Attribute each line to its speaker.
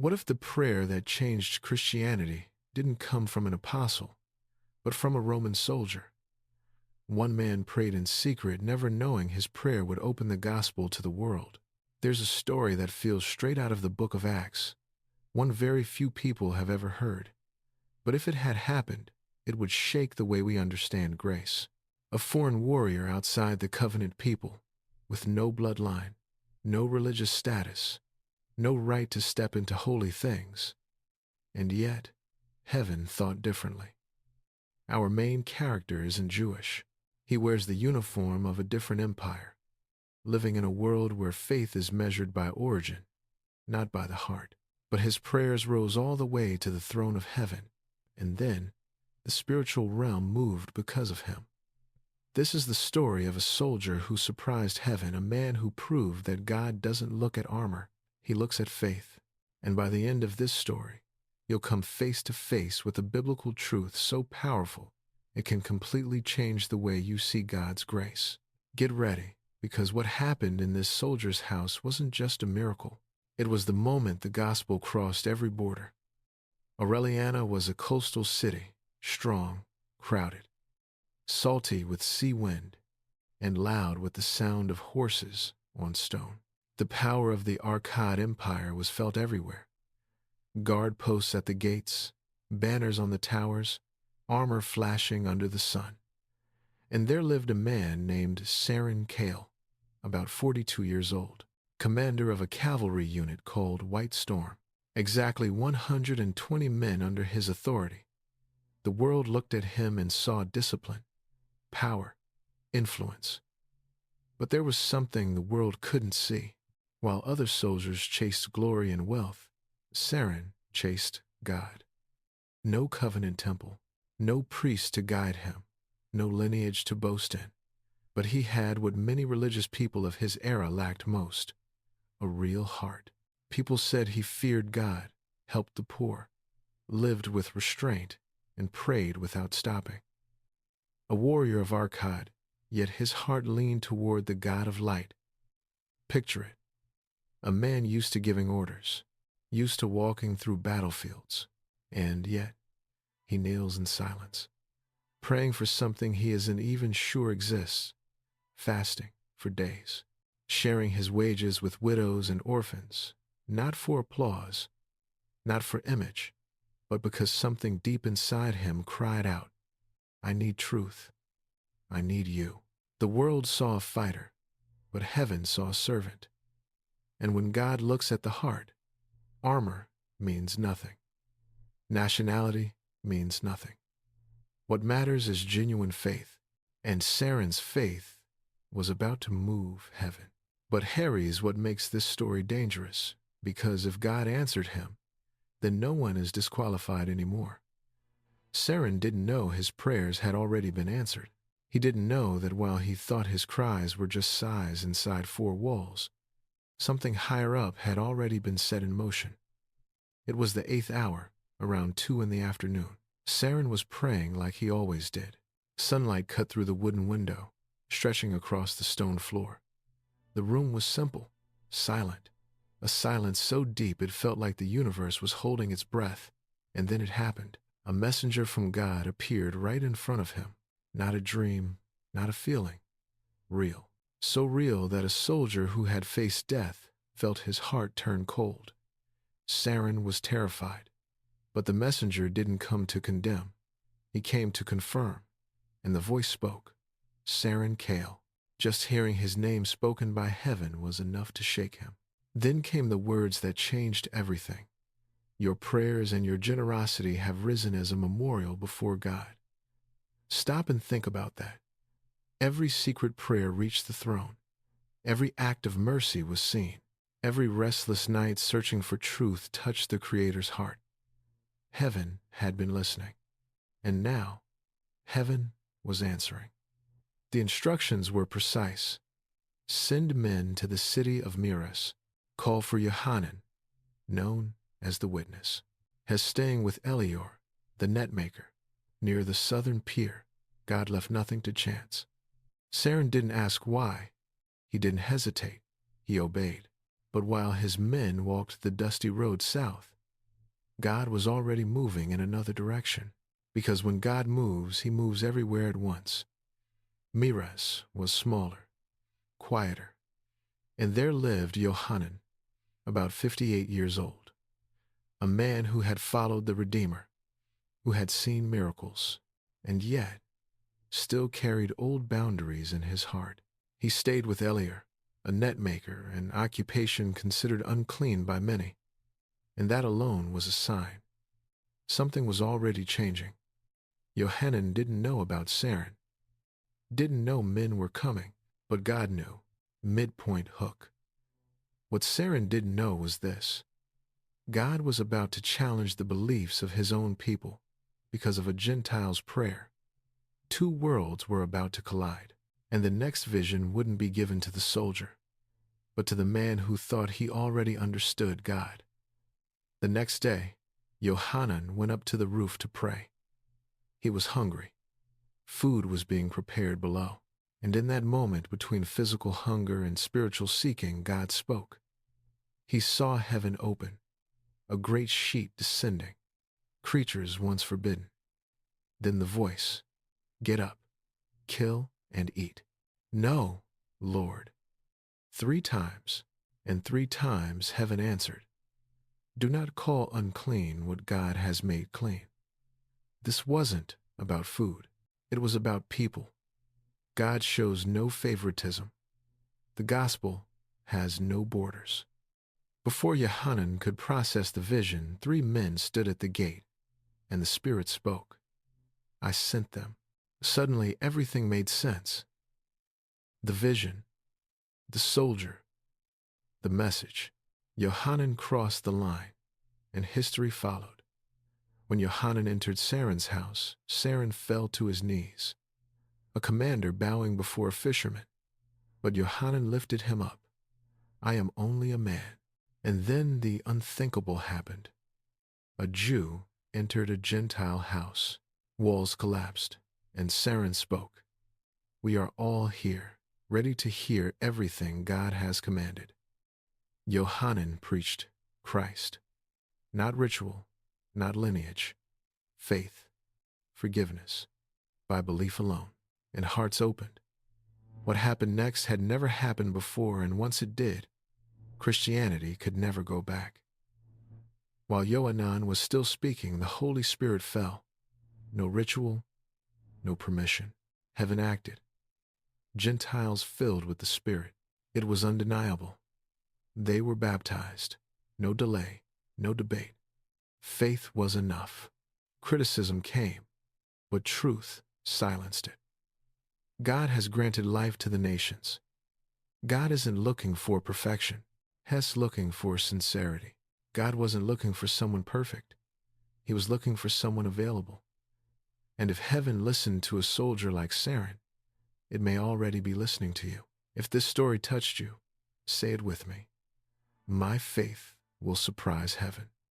Speaker 1: What if the prayer that changed Christianity didn't come from an apostle, but from a Roman soldier? One man prayed in secret, never knowing his prayer would open the gospel to the world. There's a story that feels straight out of the book of Acts, one very few people have ever heard. But if it had happened, it would shake the way we understand grace. A foreign warrior outside the covenant people, with no bloodline, no religious status, no right to step into holy things. And yet, heaven thought differently. Our main character isn't Jewish. He wears the uniform of a different empire, living in a world where faith is measured by origin, not by the heart. But his prayers rose all the way to the throne of heaven, and then the spiritual realm moved because of him. This is the story of a soldier who surprised heaven, a man who proved that God doesn't look at armor, he looks at faith. And by the end of this story, you'll come face to face with a biblical truth so powerful it can completely change the way you see God's grace. Get ready, because what happened in this soldier's house wasn't just a miracle. It was the moment the gospel crossed every border. Aureliana was a coastal city, strong, crowded, salty with sea wind, and loud with the sound of horses on stone. The power of the Arcad Empire was felt everywhere. Guard posts at the gates, banners on the towers, armor flashing under the sun. And there lived a man named Seren Kale, about 42 years old, commander of a cavalry unit called White Storm. Exactly 120 men under his authority. The world looked at him and saw discipline, power, influence. But there was something the world couldn't see. While other soldiers chased glory and wealth, Seren chased God. No covenant temple, no priest to guide him, no lineage to boast in. But he had what many religious people of his era lacked most: a real heart. People said he feared God, helped the poor, lived with restraint, and prayed without stopping. A warrior of Arcad, yet his heart leaned toward the God of light. Picture it. A man used to giving orders, used to walking through battlefields, and yet he kneels in silence, praying for something he isn't even sure exists, fasting for days, sharing his wages with widows and orphans, not for applause, not for image, but because something deep inside him cried out, "I need truth. I need you." The world saw a fighter, but heaven saw a servant. And when God looks at the heart, armor means nothing. Nationality means nothing. What matters is genuine faith, and Seren's faith was about to move heaven. But Harry's what makes this story dangerous, because if God answered him, then no one is disqualified anymore. Seren didn't know his prayers had already been answered. He didn't know that while he thought his cries were just sighs inside four walls, something higher up had already been set in motion. It was the 8th hour, around 2 in the afternoon. Seren was praying like he always did. Sunlight cut through the wooden window, stretching across the stone floor. The room was simple, silent, a silence so deep it felt like the universe was holding its breath. And then it happened. A messenger from God appeared right in front of him. Not a dream, not a feeling. Real. So real that a soldier who had faced death felt his heart turn cold. Seren was terrified, but the messenger didn't come to condemn. He came to confirm, and the voice spoke, Seren Kale. Just hearing his name spoken by heaven was enough to shake him. Then came the words that changed everything. Your prayers and your generosity have risen as a memorial before God. Stop and think about that. Every secret prayer reached the throne. Every act of mercy was seen. Every restless night searching for truth touched the Creator's heart. Heaven had been listening, and now heaven was answering. The instructions were precise. Send men to the city of Miras. Call for Yohanan, known as the Witness, as staying with Elior, the netmaker, near the southern pier. God left nothing to chance. Seren didn't ask why. He didn't hesitate. He obeyed. But while his men walked the dusty road south, God was already moving in another direction. Because when God moves, he moves everywhere at once. Miraz was smaller, quieter, and there lived Yohanan, about 58 years old, a man who had followed the Redeemer, who had seen miracles, and yet still carried old boundaries in his heart. He stayed with Eliar, a net maker, an occupation considered unclean by many, and that alone was a sign. Something was already changing. Yohanan didn't know about Saren, didn't know men were coming, but God knew. Midpoint hook. What Saren didn't know was this. God was about to challenge the beliefs of his own people because of a Gentile's prayer. Two worlds were about to collide, and the next vision wouldn't be given to the soldier, but to the man who thought he already understood God. The next day, Yohanan went up to the roof to pray. He was hungry. Food was being prepared below, and in that moment between physical hunger and spiritual seeking, God spoke. He saw heaven open, a great sheet descending, creatures once forbidden. Then the voice, "Get up, kill and eat." "No, Lord." 3 times, and 3 times heaven answered, "Do not call unclean what God has made clean." This wasn't about food. It was about people. God shows no favoritism. The gospel has no borders. Before Yohanan could process the vision, 3 men stood at the gate, and the Spirit spoke. "I sent them." Suddenly, everything made sense. The vision, the soldier, the message. Yohanan crossed the line, and history followed. When Yohanan entered Saren's house, Saren fell to his knees, a commander bowing before a fisherman. But Yohanan lifted him up. "I am only a man." And then the unthinkable happened. A Jew entered a Gentile house. Walls collapsed, and Saren spoke. "We are all here, ready to hear everything God has commanded." Yohanan preached Christ. Not ritual, not lineage. Faith, forgiveness, by belief alone, and hearts opened. What happened next had never happened before, and once it did, Christianity could never go back. While Yohanan was still speaking, the Holy Spirit fell. No ritual, no permission. Heaven acted. Gentiles filled with the Spirit. It was undeniable. They were baptized. No delay, no debate. Faith was enough. Criticism came, but truth silenced it. God has granted life to the nations. God isn't looking for perfection. He's looking for sincerity. God wasn't looking for someone perfect. He was looking for someone available. And if heaven listened to a soldier like Saren, it may already be listening to you. If this story touched you, say it with me. My faith will surprise heaven.